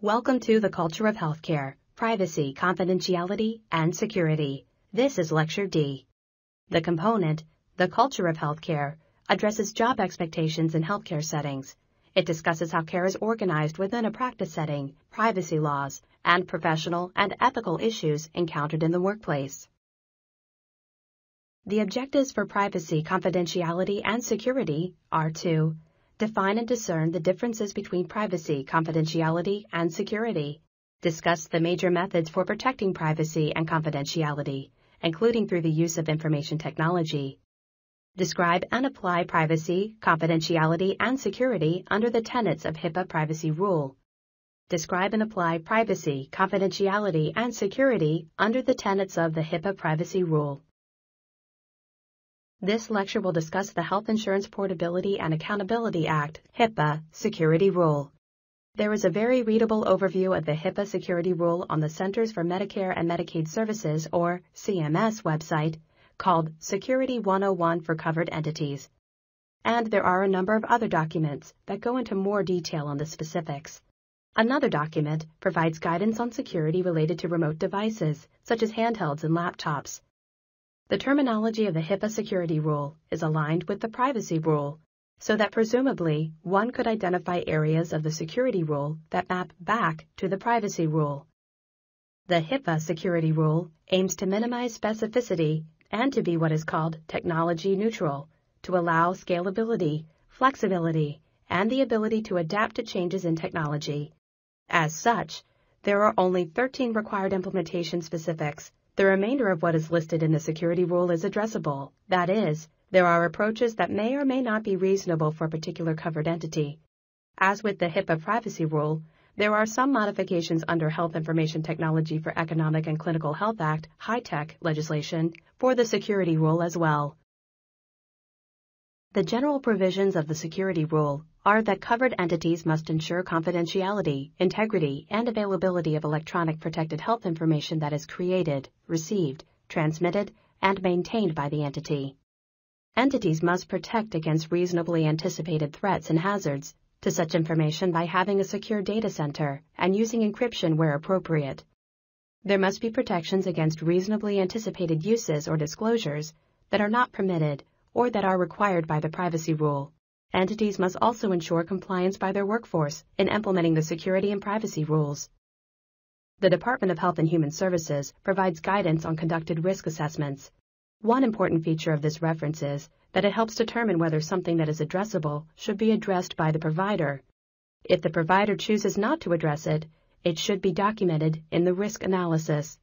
Welcome to the Culture of Healthcare, Privacy, Confidentiality, and Security. This is Lecture D. The component, The Culture of Healthcare, addresses job expectations in healthcare settings. It discusses how care is organized within a practice setting, privacy laws, and professional and ethical issues encountered in the workplace. The objectives for privacy, confidentiality, and security are to define and discern the differences between privacy, confidentiality, and security. Discuss the major methods for protecting privacy and confidentiality, including through the use of information technology. Describe and apply privacy, confidentiality, and security under the tenets of HIPAA privacy rule. Describe and apply privacy, confidentiality, and security under the tenets of the HIPAA privacy rule. This lecture will discuss the Health Insurance Portability and Accountability Act, HIPAA, security rule. There is a very readable overview of the HIPAA security rule on the Centers for Medicare and Medicaid Services, or CMS, website called Security 101 for Covered Entities. And there are a number of other documents that go into more detail on the specifics. Another document provides guidance on security related to remote devices, such as handhelds and laptops. The terminology of the HIPAA security rule is aligned with the privacy rule, so that presumably one could identify areas of the security rule that map back to the privacy rule. The HIPAA security rule aims to minimize specificity and to be what is called technology neutral, to allow scalability, flexibility, and the ability to adapt to changes in technology. As such, there are only 13 required implementation specifics. The remainder of what is listed in the security rule is addressable. That is, there are approaches that may or may not be reasonable for a particular covered entity. As with the HIPAA privacy rule, there are some modifications under Health Information Technology for Economic and Clinical Health Act, HITECH legislation, for the security rule as well. The general provisions of the security rule are that covered entities must ensure confidentiality, integrity, and availability of electronic protected health information that is created, received, transmitted, and maintained by the entity. Entities must protect against reasonably anticipated threats and hazards to such information by having a secure data center and using encryption where appropriate. There must be protections against reasonably anticipated uses or disclosures that are not permitted or that are required by the privacy rule. Entities must also ensure compliance by their workforce in implementing the security and privacy rules. The Department of Health and Human Services provides guidance on conducted risk assessments. One important feature of this reference is that it helps determine whether something that is addressable should be addressed by the provider. If the provider chooses not to address it, it should be documented in the risk analysis.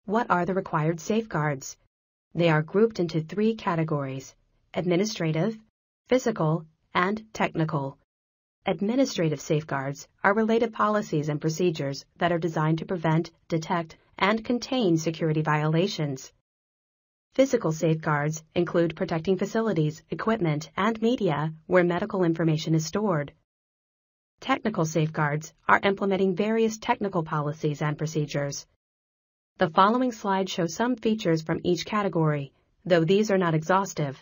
What are the required safeguards? They are grouped into 3 categories: administrative, physical, and technical. Administrative safeguards are related policies and procedures that are designed to prevent, detect, and contain security violations. Physical safeguards include protecting facilities, equipment, and media where medical information is stored. Technical safeguards are implementing various technical policies and procedures. The following slide shows some features from each category, though these are not exhaustive.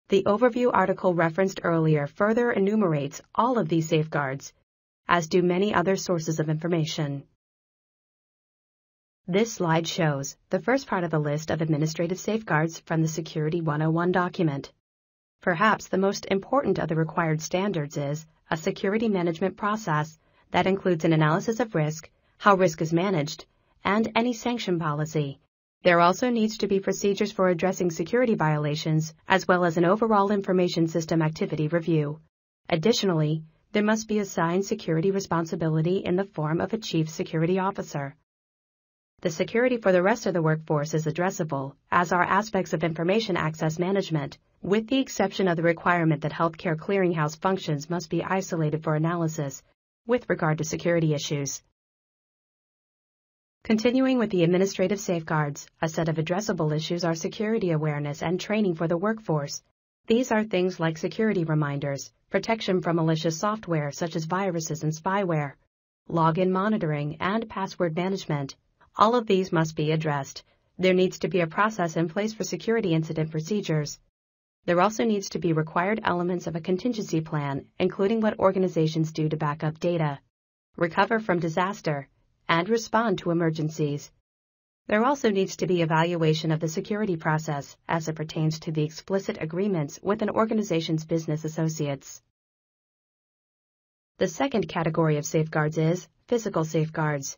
The overview article referenced earlier further enumerates all of these safeguards, as do many other sources of information. This slide shows the first part of the list of administrative safeguards from the Security 101 document. Perhaps the most important of the required standards is a security management process that includes an analysis of risk, how risk is managed, and any sanction policy. There also needs to be procedures for addressing security violations, as well as an overall information system activity review. Additionally, there must be assigned security responsibility in the form of a chief security officer. The security for the rest of the workforce is addressable, as are aspects of information access management, with the exception of the requirement that healthcare clearinghouse functions must be isolated for analysis with regard to security issues. Continuing with the administrative safeguards, a set of addressable issues are security awareness and training for the workforce. These are things like security reminders, protection from malicious software such as viruses and spyware, login monitoring, and password management. All of these must be addressed. There needs to be a process in place for security incident procedures. There also needs to be required elements of a contingency plan, including what organizations do to back up data. recover from disaster, and respond to emergencies. There also needs to be evaluation of the security process as it pertains to the explicit agreements with an organization's business associates. The second category of safeguards is physical safeguards.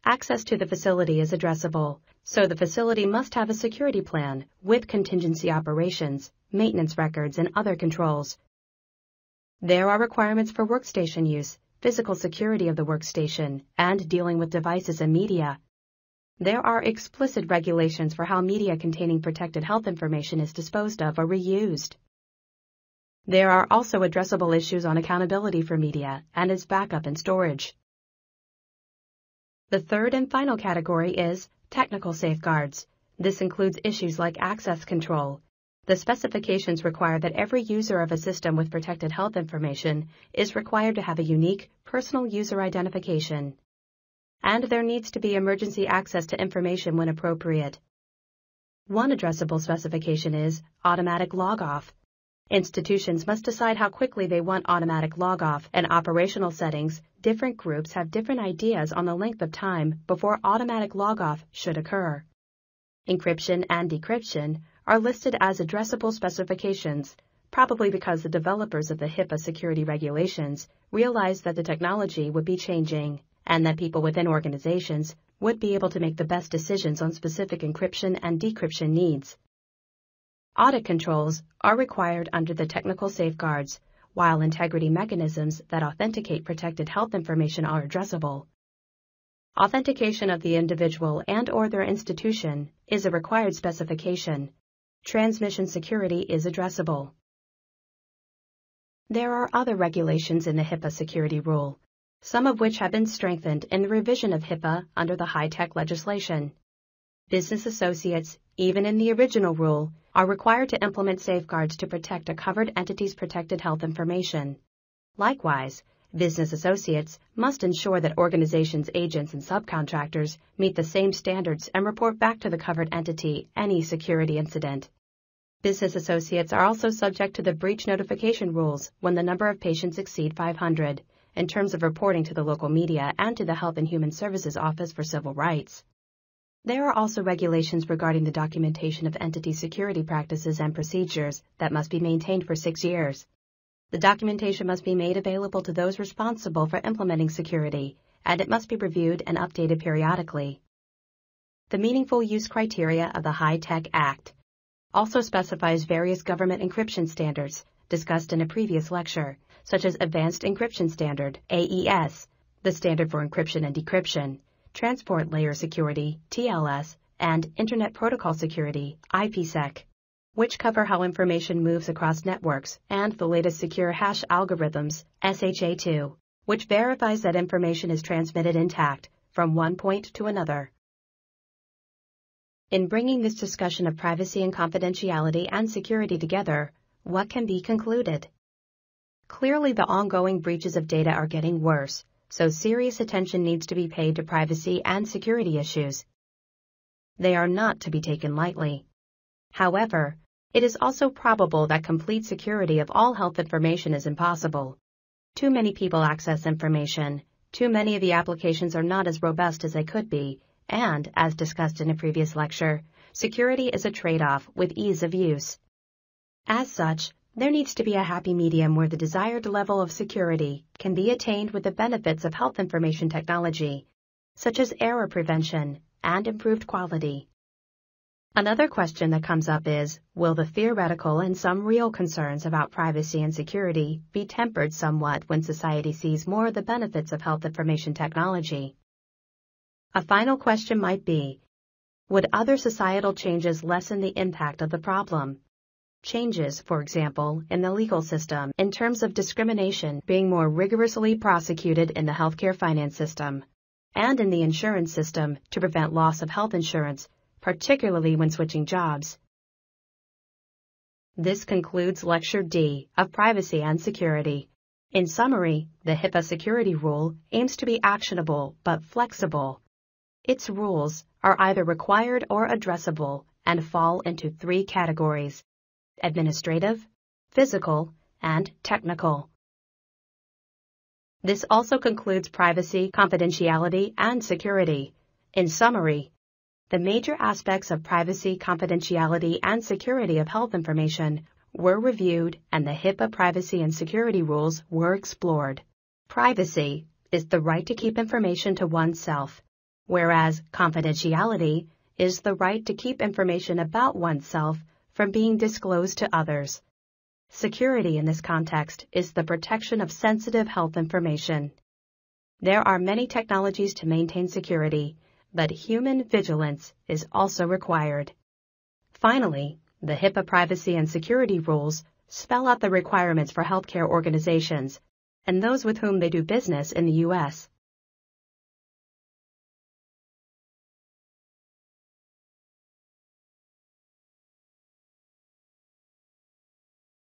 Access to the facility is addressable, so the facility must have a security plan with contingency operations, maintenance records, and other controls. There are requirements for workstation use, physical security of the workstation, and dealing with devices and media. There are explicit regulations for how media containing protected health information is disposed of or reused. There are also addressable issues on accountability for media and its backup and storage. The third and final category is technical safeguards. This includes issues like access control. The specifications require that every user of a system with protected health information is required to have a unique, personal user identification. And there needs to be emergency access to information when appropriate. One addressable specification is automatic log-off. Institutions must decide how quickly they want automatic log-off, and operational settings, different groups have different ideas on the length of time before automatic log-off should occur. Encryption and decryption are listed as addressable specifications, probably because the developers of the HIPAA security regulations realized that the technology would be changing, and that people within organizations would be able to make the best decisions on specific encryption and decryption needs. Audit controls are required under the technical safeguards, while integrity mechanisms that authenticate protected health information are addressable. Authentication of the individual and/or their institution is a required specification. Transmission security is addressable. There are other regulations in the HIPAA security rule, some of which have been strengthened in the revision of HIPAA under the high-tech legislation. Business associates, even in the original rule, are required to implement safeguards to protect a covered entity's protected health information. Likewise, business associates must ensure that organizations' agents and subcontractors meet the same standards and report back to the covered entity any security incident. Business associates are also subject to the breach notification rules when the number of patients exceed 500, in terms of reporting to the local media and to the Health and Human Services Office for Civil Rights. There are also regulations regarding the documentation of entity security practices and procedures that must be maintained for 6 years. The documentation must be made available to those responsible for implementing security, and it must be reviewed and updated periodically. The meaningful use criteria of the High-Tech Act also specifies various government encryption standards discussed in a previous lecture, such as Advanced Encryption Standard, AES, the Standard for Encryption and Decryption, Transport Layer Security, TLS, and Internet Protocol Security, IPsec, which cover how information moves across networks, and the latest secure hash algorithms, SHA-2, which verifies that information is transmitted intact from one point to another. In bringing this discussion of privacy and confidentiality and security together, what can be concluded? Clearly, the ongoing breaches of data are getting worse, so serious attention needs to be paid to privacy and security issues. They are not to be taken lightly. However, it is also probable that complete security of all health information is impossible. Too many people access information, too many of the applications are not as robust as they could be, and, as discussed in a previous lecture, security is a trade-off with ease of use. As such, there needs to be a happy medium where the desired level of security can be attained with the benefits of health information technology, such as error prevention and improved quality. Another question that comes up is, will the theoretical and some real concerns about privacy and security be tempered somewhat when society sees more of the benefits of health information technology? A final question might be, would other societal changes lessen the impact of the problem? Changes, for example, in the legal system in terms of discrimination being more rigorously prosecuted in the healthcare finance system, and in the insurance system to prevent loss of health insurance, particularly when switching jobs. This concludes Lecture D of Privacy and Security. In summary, the HIPAA security rule aims to be actionable but flexible. Its rules are either required or addressable and fall into 3 categories: administrative, physical, and technical. This also concludes privacy, confidentiality, and security. In summary, the major aspects of privacy, confidentiality, and security of health information were reviewed, and the HIPAA privacy and security rules were explored. Privacy is the right to keep information to oneself, whereas confidentiality is the right to keep information about oneself from being disclosed to others. Security in this context is the protection of sensitive health information. There are many technologies to maintain security, but human vigilance is also required. Finally, the HIPAA privacy and security rules spell out the requirements for healthcare organizations and those with whom they do business in the U.S.